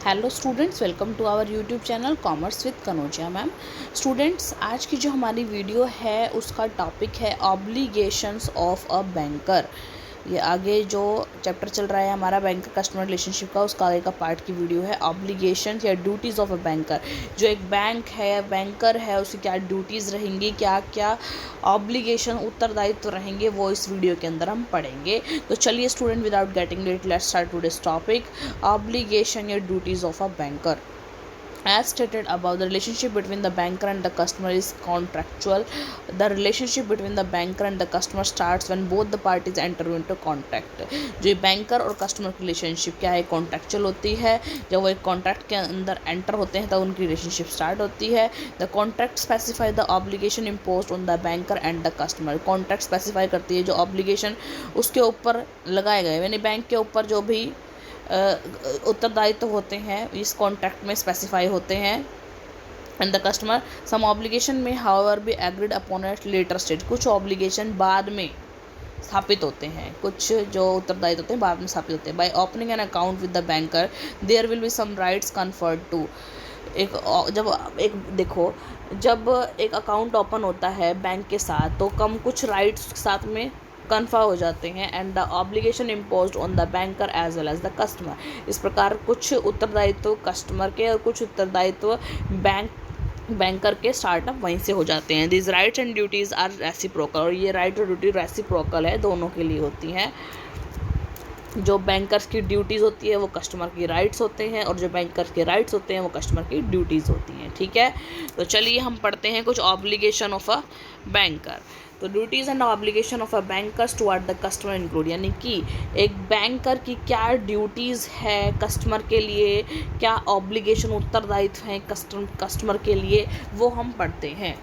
Hello students, welcome to our YouTube channel commerce with Kanojia ma'am. Students, आज की जो हमारी वीडियो है उसका टॉपिक है ऑब्लिगेशंस ऑफ अ बैंकर। ये आगे जो चैप्टर चल रहा है हमारा बैंक कस्टमर रिलेशनशिप का, उसका आगे का पार्ट की वीडियो है ऑब्लिगेशंस या ड्यूटीज़ ऑफ अ बैंकर। जो एक बैंक है, बैंकर है, उसकी क्या ड्यूटीज़ रहेंगी, क्या क्या ऑब्लिगेशन उत्तरदायित्व रहेंगे, वो इस वीडियो के अंदर हम पढ़ेंगे। तो चलिए student, without getting late, let's start today's topic obligation or duties of a banker. As stated above, the relationship between the banker and the customer is contractual. The relationship between the banker and the customer starts when both the parties enter into contract. जो banker और customer की relationship क्या है, contractual होती है। जब वो एक कॉन्ट्रैक्ट के अंदर एंटर होते हैं तब उनकी रिलेशनशिप स्टार्ट होती है। The contract specify the obligation imposed on the banker and the customer. Contract specify करती है जो ऑब्लिगेशन उसके ऊपर लगाए गए, यानी बैंक के ऊपर जो भी उत्तरदायित्व होते हैं इस कॉन्ट्रैक्ट में स्पेसिफाई होते हैं। And the customer some obligation में however be agreed upon at later stage. कुछ ऑब्लिगेशन बाद में स्थापित होते हैं, कुछ जो उत्तरदायित्व होते हैं बाद में स्थापित होते हैं। By opening an account with the banker there will be some rights conferred to. जब एक अकाउंट ओपन होता है बैंक के साथ तो कुछ राइट्स साथ में कन्फर्म हो जाते हैं। And the obligation imposed on the banker as well as the customer. इस प्रकार कुछ उत्तरदायित्व कस्टमर के और कुछ उत्तरदायित्व बैंकर के स्टार्टअप वहीं से हो जाते हैं। This rights and duties are reciprocal. और ये राइट और ड्यूटी रेसिप्रोकल है, दोनों के लिए होती हैं। जो बैंकर्स की ड्यूटीज़ होती है वो कस्टमर की राइट्स होते हैं, और जो बैंकर्स के राइट्स होते हैं वो कस्टमर की ड्यूटीज़ होती हैं। ठीक है, तो चलिए हम पढ़ते हैं कुछ ऑब्लिगेशन ऑफ अ बैंकर। तो duties and obligation of a bankers toward the customer include, यानी कि एक बैंकर की क्या ड्यूटीज़ है कस्टमर के लिए, क्या ऑब्लिगेशन उत्तरदायित्व हैं कस्टमर के लिए, वो हम पढ़ते हैं।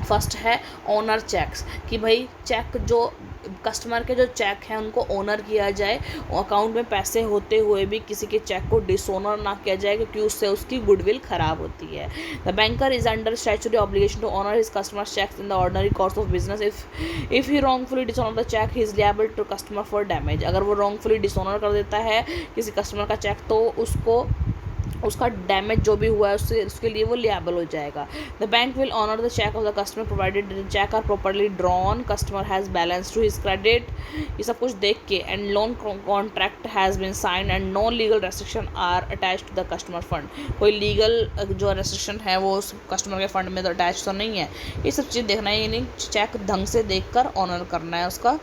फर्स्ट है ओनर चेक्स, कि भाई चेक जो कस्टमर के जो चेक हैं उनको ऑनर किया जाए। अकाउंट में पैसे होते हुए भी किसी के चेक को डिसऑनर ना किया जाए, क्योंकि उससे उसकी गुडविल खराब होती है। The banker is under statutory obligation to honour his customers cheques in the ordinary course of business. If he wrongfully dishonour the cheque he is liable to customer for damage. अगर वो wrongfully dishonour कर देता है किसी customer का check तो उसका damage जो भी हुआ है उसके लिए वो लिएबल हो जाएगा। The bank will honour the cheque of the customer provided the cheque are properly drawn, customer has balance to his credit. ये सब कुछ देख के and loan contract has been signed and no legal restriction are attach to the customer fund. कोई legal जो restriction है वो उस कस्टमर के फंड में तो अटैच तो नहीं है। ये सब चीज़ देखना है, यानी चेक ढंग से देख कर ऑनर करना है उसका।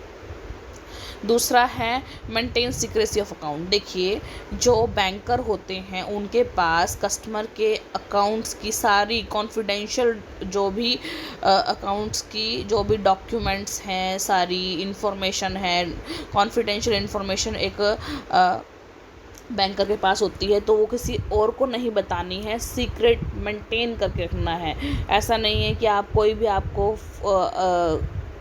दूसरा है मेंटेन सीक्रेसी ऑफ अकाउंट। देखिए, जो बैंकर होते हैं उनके पास कस्टमर के अकाउंट्स की सारी कॉन्फिडेंशियल जो भी अकाउंट्स की जो भी डॉक्यूमेंट्स हैं, सारी इंफॉर्मेशन है, कॉन्फिडेंशियल इंफॉर्मेशन एक बैंकर के पास होती है तो वो किसी और को नहीं बतानी है, सीक्रेट मेंटेन करके रखना है। ऐसा नहीं है कि आप कोई भी आपको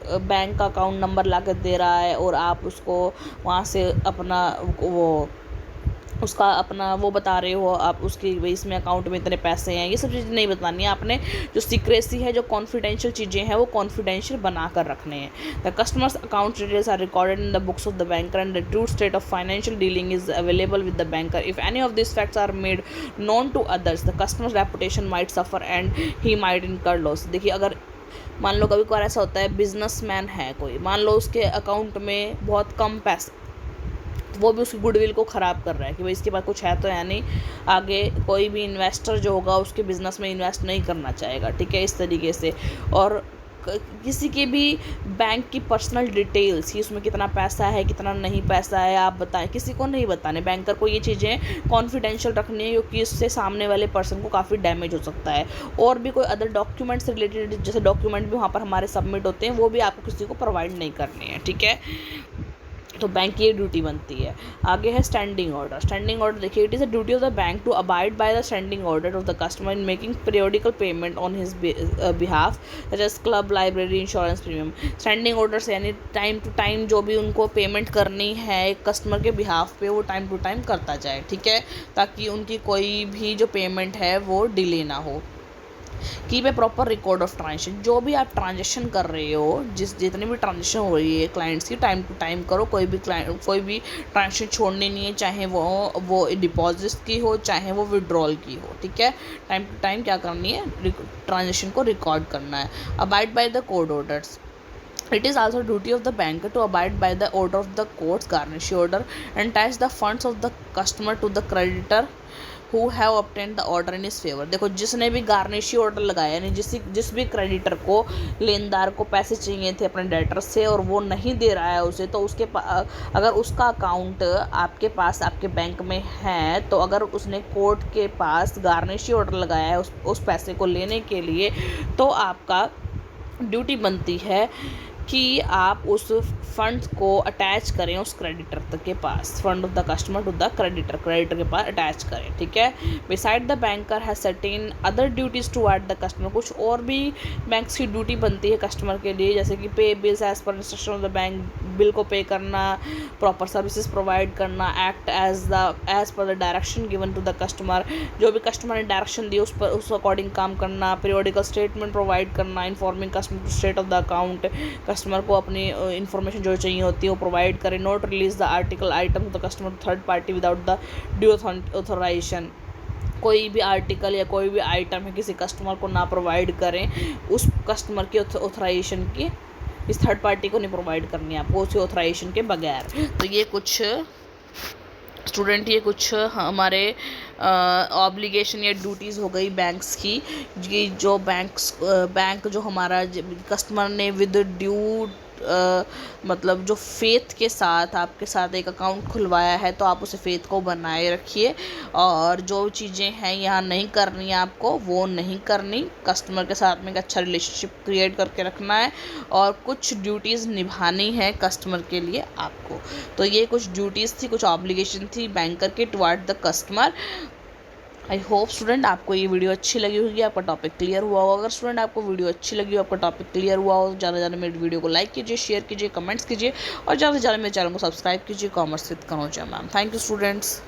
बैंक का अकाउंट नंबर ला कर दे रहा है और आप उसको वहाँ से अपना वो बता रहे हो, आप उसकी इसमें अकाउंट में इतने पैसे हैं, ये सब चीज़ें नहीं बतानी है आपने। जो सीक्रेसी है, जो कॉन्फिडेंशियल चीज़ें हैं वो कॉन्फिडेंशियल बना कर रखने हैं। The customer's account details are recorded in the books of the banker and the true state of financial dealing is available with the banker. If any of this facts are made known to others the customer's reputation might suffer and he might incur loss. देखिए, अगर मान लो कभी कभार ऐसा होता है, businessman है कोई, मान लो उसके अकाउंट में बहुत कम पैसे, वो भी उसकी गुडविल को ख़राब कर रहा है कि भाई इसके पास कुछ है तो है नहीं, आगे कोई भी इन्वेस्टर जो होगा उसके बिज़नेस में इन्वेस्ट नहीं करना चाहेगा। ठीक है, इस तरीके से। और किसी के भी बैंक की पर्सनल डिटेल्स, कि उसमें कितना पैसा है कितना नहीं पैसा है, आप बताएं, किसी को नहीं बताने। बैंकर को ये चीज़ें कॉन्फिडेंशियल रखनी है, क्योंकि इससे सामने वाले पर्सन को काफ़ी डैमेज हो सकता है। और भी कोई अदर डॉक्यूमेंट्स रिलेटेड जैसे डॉक्यूमेंट भी वहाँ पर हमारे सबमिट होते हैं, वो भी आपको किसी को प्रोवाइड नहीं करने हैं। ठीक है, तो बैंक की ये ड्यूटी बनती है। आगे है स्टैंडिंग ऑर्डर। स्टैंडिंग ऑर्डर देखिए, it is a duty of the bank to abide by the standing order of the customer in making periodical payment on his behalf, such as club, library, insurance premium. Standing orders यानी time to time जो भी उनको payment करनी है customer के behalf पे, वो time to time करता जाए। ठीक है, ताकि उनकी कोई भी जो पेमेंट है वो डिले ना हो। Keep a proper record of transaction, जो भी आप ट्रांजेक्शन कर रहे हो, जितनी भी ट्रांजेक्शन हो रही है क्लाइंट्स की, टाइम टू टाइम करो। कोई भी ट्रांजेक्शन छोड़नी नहीं है, चाहे वो डिपॉजिट की हो, चाहे वो विड्रॉल की हो, ठीक है। टाइम टू टाइम क्या करनी है, ट्रांजेक्शन को रिकॉर्ड करना है। Abide by the code orders, it is also duty of the banker to abide by the order of the court's garnishee order and attach the funds of the customer to the creditor who have obtained the order in his favor। देखो, जिसने भी garnishee order लगाया, यानी जिस भी creditor को, लेनदार को पैसे चाहिए थे अपने डेटर से और वो नहीं दे रहा है उसे, तो उसके अगर उसका अकाउंट आपके पास आपके बैंक में है, तो अगर उसने कोर्ट के पास गार्निशी ऑर्डर लगाया है उस पैसे को लेने के लिए, तो आपका ड्यूटी बनती है कि आप उस फंड को अटैच करें उस क्रेडिटर के पास। Fund of the customer to the creditor के पास अटैच करें, ठीक है। Beside the banker has certain other duties to at the customer, कुछ और भी बैंक्स की ड्यूटी बनती है कस्टमर के लिए, जैसे कि pay bills as per instruction of the bank, bill को पे करना, प्रॉपर सर्विसेज प्रोवाइड करना, act as per the direction given to the customer, जो भी कस्टमर ने डायरेक्शन दी उस अकॉर्डिंग काम करना, पीरियोडिकल स्टेटमेंट प्रोवाइड करना, informing customer to state of the account, customer को अपनी इन्फॉर्मेशन जो चाहिए होती है वो प्रोवाइड करें। Not release the article item to the customer third party without the due authorisation, कोई भी आर्टिकल या कोई भी आइटम है किसी कस्टमर को ना प्रोवाइड करें उस कस्टमर की ऑथराइजेशन की, इस थर्ड पार्टी को नहीं प्रोवाइड करनी है आपको उसकी ऑथराइजेशन के बगैर। तो ये कुछ स्टूडेंट, ये कुछ हमारे ऑब्लिगेशन या ड्यूटीज़ हो गई बैंक्स की, जो बैंक जो हमारा कस्टमर ने विद ड्यू मतलब जो फेथ के साथ आपके साथ एक अकाउंट खुलवाया है, तो आप उसे फेथ को बनाए रखिए, और जो चीज़ें हैं यहाँ नहीं करनी है आपको वो नहीं करनी। कस्टमर के साथ में एक अच्छा रिलेशनशिप क्रिएट करके रखना है और कुछ ड्यूटीज़ निभानी है कस्टमर के लिए आपको। तो ये कुछ ड्यूटीज़ थी, कुछ ऑब्लिगेशन थी बैंकर के toward the customer. I hope student आपको ये वीडियो अच्छी लगी होगी, आपका टॉपिक क्लियर हुआ होगा। अगर स्टूडेंट आपको वीडियो अच्छी लगी हो, आपका टॉपिक क्लियर हुआ हो, ज़्यादा से ज़्यादा मेरे वीडियो को लाइक कीजिए, शेयर कीजिए, कमेंट्स कीजिए और ज़्यादा से ज़्यादा मेरे चैनल को सब्सक्राइब कीजिए। Commerce with Kanoja ma'am. Thank you students.